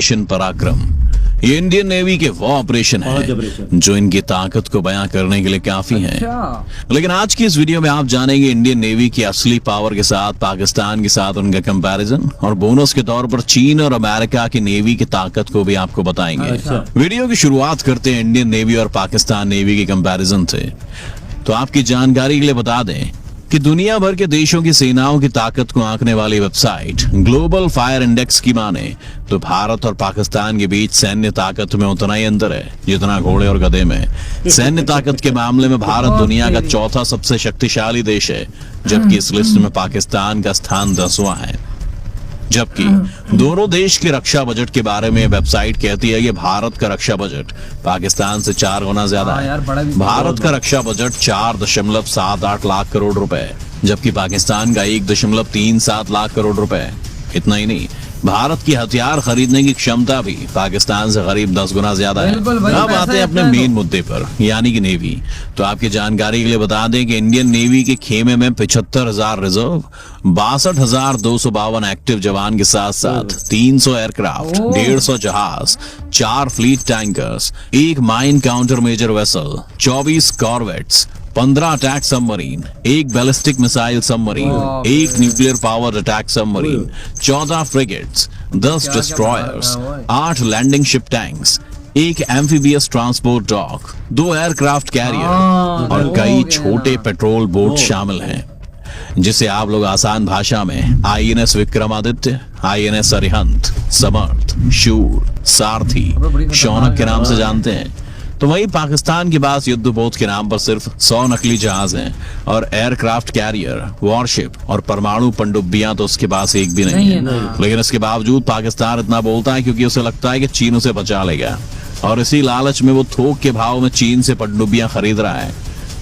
Operation पराक्रम। ये Indian navy के वो ऑपरेशन है जो इनकी ताकत को बयां करने के लिए काफी है। लेकिन आज की इस वीडियो में आप जानेंगे इंडियन नेवी की असली पावर के साथ पाकिस्तान के साथ उनका कंपैरिजन, और बोनस के तौर पर चीन और अमेरिका की नेवी की ताकत को भी आपको बताएंगे। वीडियो की शुरुआत करते हैं इंडियन नेवी और पाकिस्तान नेवी के कंपैरिजन से। तो आपकी जानकारी के लिए बता दें कि दुनिया भर के देशों की सेनाओं की ताकत को आंकने वाली वेबसाइट ग्लोबल फायर इंडेक्स की माने तो भारत और पाकिस्तान के बीच सैन्य ताकत में उतना ही अंतर है जितना घोड़े और गधे में। सैन्य ताकत के मामले में भारत दुनिया का चौथा सबसे शक्तिशाली देश है, जबकि इस लिस्ट में पाकिस्तान का स्थान 10वां है। जबकि दोनों देश के रक्षा बजट के बारे में वेबसाइट कहती है कि भारत का रक्षा बजट पाकिस्तान से 4 गुना ज्यादा है। भारत का रक्षा बजट 4.78 लाख करोड़ रुपए, जबकि पाकिस्तान का 1.37 लाख करोड़ रुपए। इतना ही नहीं, भारत की हथियार खरीदने की क्षमता भी पाकिस्तान से करीब 10 गुना ज्यादा है। अब आते हैं अपने मेन मुद्दे पर, यानी कि नेवी। तो आपकी जानकारी के लिए बता दें कि इंडियन नेवी के खेमे में 75,000 रिजर्व, 62,252 एक्टिव जवान के साथ साथ 300 एयरक्राफ्ट, 150 जहाज, 4 fleet tankers, 1 mine counter measure vessel, 24 corvettes, 15 attack submarine, 1 ballistic missile submarine, 1 nuclear powered attack submarine, 14 frigates, 10 destroyers, 8 landing ship tanks, 1 amphibious transport dock, 2 aircraft carrier और कई छोटे पेट्रोल बोट शामिल हैं, जिसे आप लोग आसान भाषा में INS विक्रमादित्य, INS अरिहंत, समर्थ, शूर, सारथी, शौनक के नाम से जानते हैं। तो वहीं पाकिस्तान के पास युद्धपोत के नाम पर सिर्फ 100 नकली जहाज हैं और एयरक्राफ्ट कैरियर, वॉरशिप और परमाणु पनडुब्बियां तो उसके पास एक भी नहीं है। लेकिन इसके बावजूद पाकिस्तान इतना बोलता है क्योंकि उसे लगता है कि चीन उसे बचा लेगा, और इसी लालच में वो थोक के भाव में चीन से पनडुब्बियां खरीद रहा है।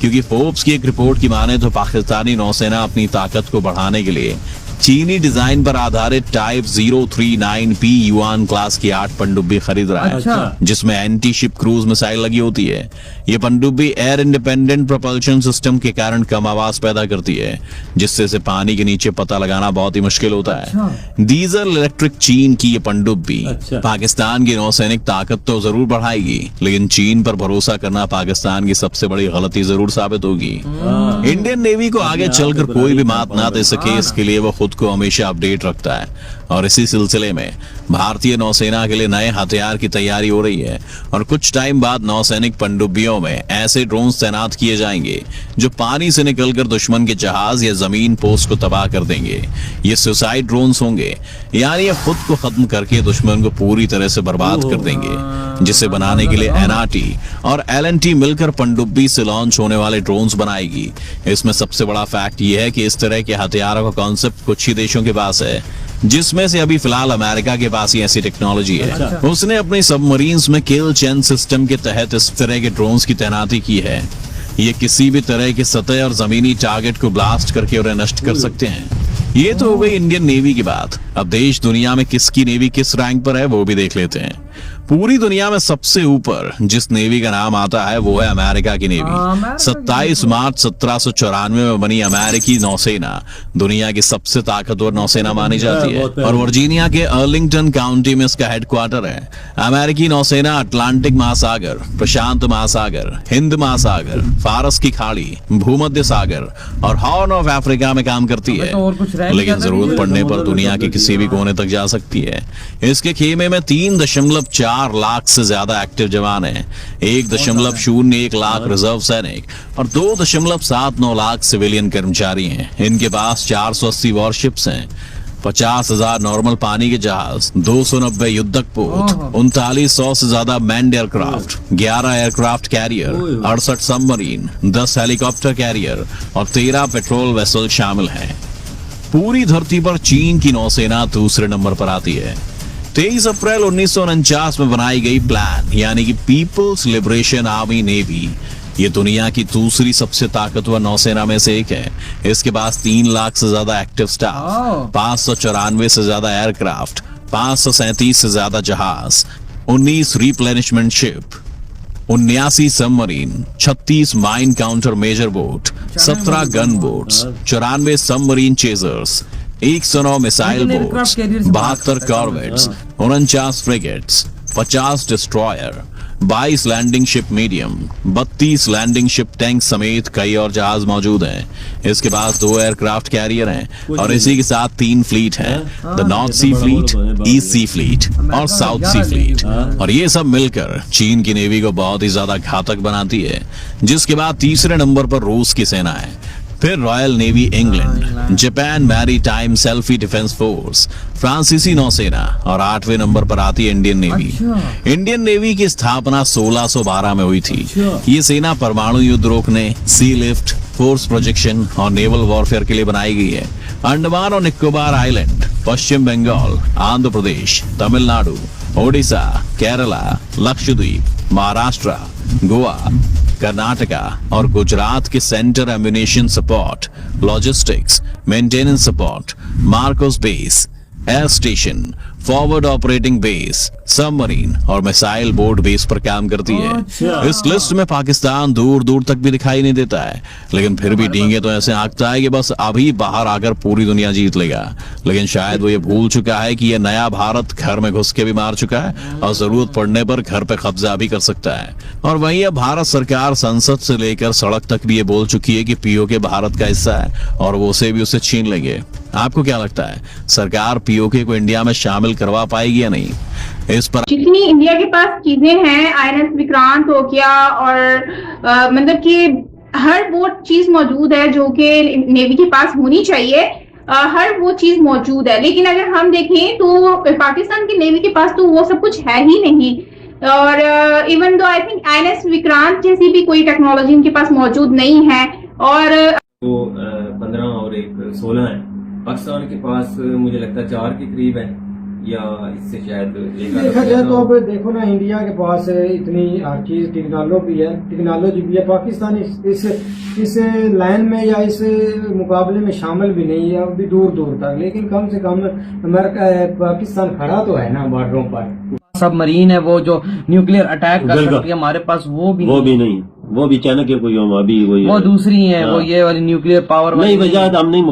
क्योंकि फोर्ब्स की एक रिपोर्ट की माने तो पाकिस्तानी नौसेना अपनी ताकत को बढ़ाने के लिए चीनी डिजाइन पर आधारित टाइप 039P युआन क्लास की 8 पनडुब्बी खरीद रहा है, जिसमें एंटी शिप क्रूज मिसाइल लगी होती है। ये पनडुब्बी एयर इंडिपेंडेंट प्रोपल्शन सिस्टम के कारण कम आवाज पैदा करती है, जिससे इसे पानी के नीचे पता लगाना बहुत ही मुश्किल होता है। डीजल इलेक्ट्रिक चीन की ये पनडुब्बी पाकिस्तान की नौसैनिक ताकत तो जरूर बढ़ाएगी, लेकिन चीन पर भरोसा करना पाकिस्तान की सबसे बड़ी गलती जरूर साबित होगी। इंडियन नेवी को आगे चलकर कोई भी मात ना दे सके, इसके लिए वो खुद को हमेशा अपडेट रखता है, और इसी सिलसिले में भारतीय नौसेना के लिए नए हथियार की तैयारी हो रही है, और कुछ टाइम बाद नौसैनिक पनडुब्बियों में ऐसे ड्रोन तैनात किए जाएंगे जो पानी से निकलकर दुश्मन के जहाज या जमीन पोस्ट को तबाह कर देंगे। ये सुसाइड ड्रोन्स होंगे, यानी ये खुद को खत्म करके दुश्मन को पूरी तरह से बर्बाद कर देंगे, जिसे बनाने के लिए NRT और L&T मिलकर पनडुब्बी से लॉन्च होने वाले ड्रोन्स बनाएगी। इसमें सबसे बड़ा फैक्ट यह है कि इस तरह के हथियारों का कॉन्सेप्ट कुछ ही देशों के पास है, जिसमें से अभी फिलहाल अमेरिका के पास ही ऐसी टेक्नोलॉजी है। उसने अपने सबमरीन्स में किल चेन सिस्टम के तहत इस तरह के ड्रोन्स की तैनाती की है। ये किसी भी तरह के सतह और जमीनी टारगेट को ब्लास्ट करके उन्हें नष्ट कर सकते हैं। ये तो हो गई इंडियन नेवी की बात। अब देश दुनिया में किसकी नेवी किस रैंक पर है वो भी देख लेते हैं। पूरी दुनिया में सबसे ऊपर जिस नेवी का नाम आता है वो है अमेरिका की नेवी। 27 मार्च 1794 में बनी अमेरिकी नौसेना दुनिया की सबसे ताकतवर नौसेना मानी जाती है, और वर्जीनिया के अर्लिंगटन काउंटी में इसका हेडक्वार्टर है। अमेरिकी नौसेना अटलांटिक महासागर, प्रशांत महासागर, हिंद महासागर, फारस की खाड़ी, भूमध्य सागर और हॉर्न ऑफ अफ्रीका में काम करती है, लेकिन जरूरत पड़ने पर दुनिया के किसी भी कोने तक जा सकती है। इसके खेमे में 3.4 लाख से ज्यादा एक्टिव जवान हैं, 1.01 लाख रिजर्व सैनिक और 2.79 लाख सिविलियन कर्मचारी हैं। इनके पास 480 वॉरशिप्स हैं, 50,000 नॉर्मल पानी के जहाज, 290 युद्धक पोत, 3900 से ज्यादा manned aircraft, 11 aircraft carrier, 68 submarine, 10 helicopter career और 13 पेट्रोल वेसल शामिल हैं। पूरी धरती पर चीन की नौसेना दूसरे नंबर पर आती है। 23 अप्रैल 1949 में बनाई गई प्लान, यानी कि पीपल्स लिबरेशन आर्मी नेवी, ये दुनिया की दूसरी सबसे ताकतवर नौसेना में से एक है। इसके पास 3 लाख से ज्यादा एक्टिव स्टाफ, 594 से ज्यादा एयरक्राफ्ट, 537 से ज्यादा जहाज, 19 replenishment ship, 79 submarine, 36 mine counter measure boat, 17 gun boats, 94 submarine chasers, 109 missile boats, 72 corvettes, 49 frigates, 50 destroyer, 22 landing ship medium, 32 landing ship tank समेत कई और जहाज मौजूद हैं। इसके पास 2 एयरक्राफ्ट कैरियर हैं और इसी के साथ 3 फ्लीट हैं, the north sea fleet, east sea fleet और साउथ सी फ्लीट। और ये सब मिलकर चीन की नेवी को बहुत ही ज्यादा घातक बनाती है। जिसके बाद तीसरे नंबर पर रूस की सेना है, फिर royal navy England, Japan maritime selfie defence force, फ्रांसीसी नौसेना और 8वें नंबर पर आती है इंडियन नेवी। इंडियन नेवी की स्थापना 1612 में हुई थी। ये सेना परमाणु युद्ध रोकने, सी लिफ्ट, फोर्स प्रोजेक्शन और नेवल वॉरफेयर के लिए बनाई गई है। अंडमान और निकोबार आइलैंड, पश्चिम बंगाल, आंध्र प्रदेश, तमिलनाडु, ओडिशा, केरला, लक्षद्वीप, महाराष्ट्र, गोवा, कर्नाटका और गुजरात के centre ammunition support, logistics, maintenance support, Marcos base, air station, forward operating base, submarine और मिसाइल बोट बेस पर काम करती है। इस लिस्ट में पाकिस्तान दूर दूर तक भी दिखाई नहीं देता है, लेकिन फिर भी डींगे तो ऐसे आंकता है कि बस अभी बाहर आकर पूरी दुनिया जीत लेगा। लेकिन शायद वो ये भूल चुका है कि ये नया भारत घर में घुस के भी मार चुका है और जरूरत पड़ने पर घर पे कब्जा भी कर सकता है। और वहीं अब भारत सरकार संसद से लेकर सड़क तक भी ये बोल चुकी है कि पीओके भारत का हिस्सा है और वो उसे भी उसे छीन लेंगे। आपको क्या लगता है, सरकार पीओके को इंडिया में शामिल करवा पाएगी या नहीं? इस पर जितनी इंडिया के पास चीजें हैं, आईएनएस विक्रांत हो गया और मतलब कि हर वो चीज मौजूद है जो कि नेवी के पास होनी चाहिए, हर वो चीज मौजूद है। लेकिन अगर हम देखें तो पाकिस्तान की नेवी के पास तो वो सब कुछ है ही नहीं। और even though I think INS Vikrant जैसी भी कोई टेक्नोलॉजी उनके पास मौजूद नहीं है। और 15 और एक 16 है। पाकिस्तान के पास मुझे लगता है 4 के करीब है या इससे शायद देखा जाए तो अब देखो ना, इंडिया के पास इतनी हर चीज टेक्नोलॉजी भी है। पाकिस्तान इस लाइन में या इस मुकाबले में शामिल भी नहीं है अभी दूर दूर तक। लेकिन कम से कम पाकिस्तान खड़ा तो है ना बॉर्डरों पर। सबमरीन है वो जो न्यूक्लियर अटैक कर सकती है, हमारे पास वो भी नहीं। वो भी चाइना के कोई अभी वो दूसरी है, वो ये वाली न्यूक्लियर पावर नहीं, वजह हम नहीं